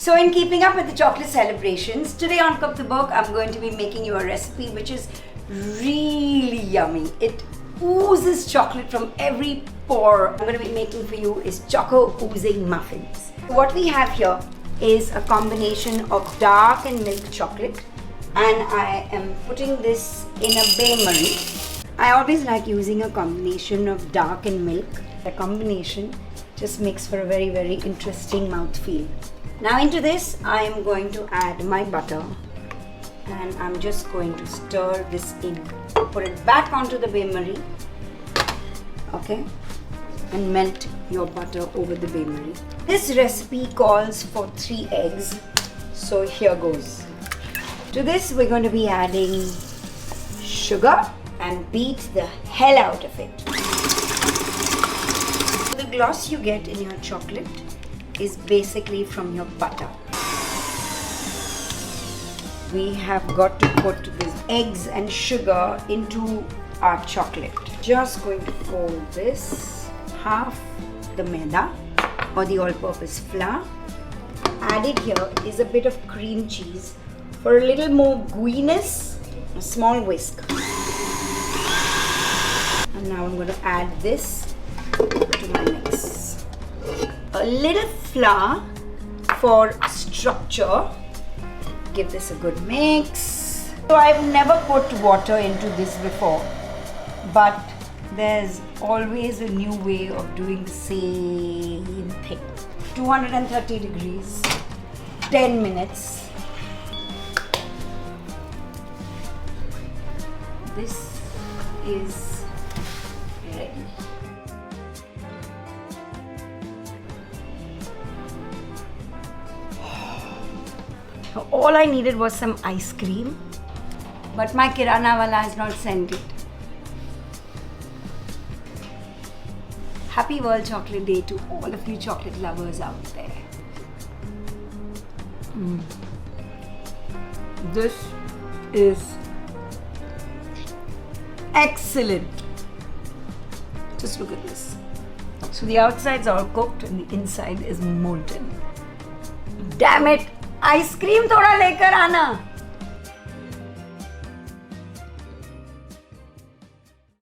So in keeping up with the chocolate celebrations, today on Cook the Book, I'm going to be making you a recipe which is really yummy. It oozes chocolate from every pore. I'm going to be making for you is Choco oozing muffins. What we have here is a combination of dark and milk chocolate, and I am putting this in a bain-marie. I always like using a combination of dark and milk. The combination just makes for a very, very interesting mouthfeel. Now into this, I am going to add my butter, and I'm just going to stir this in. Put it back onto the bain-marie, okay, and melt your butter over the bain-marie. This recipe calls for 3 eggs, so here goes. To this, we're going to be adding sugar and beat the hell out of it. The gloss you get in your chocolate is basically from your butter. We have got to put these eggs and sugar into our chocolate. Just going to fold this, half the maida or the all-purpose flour. Added here is a bit of cream cheese for a little more gooiness, a small whisk. And now I'm going to add this to my mix. A little flour for structure. Give this a good mix. So I've never put water into this before, but there's always a new way of doing the same thing. 230 degrees, 10 minutes. This is ready. All I needed was some ice cream, but my kirana wala has not sent it. Happy World Chocolate Day to all of you chocolate lovers out there. This is excellent. Just look at this. So the outside's all cooked and the inside is molten. Damn it! Ice cream थोड़ा लेकर आना.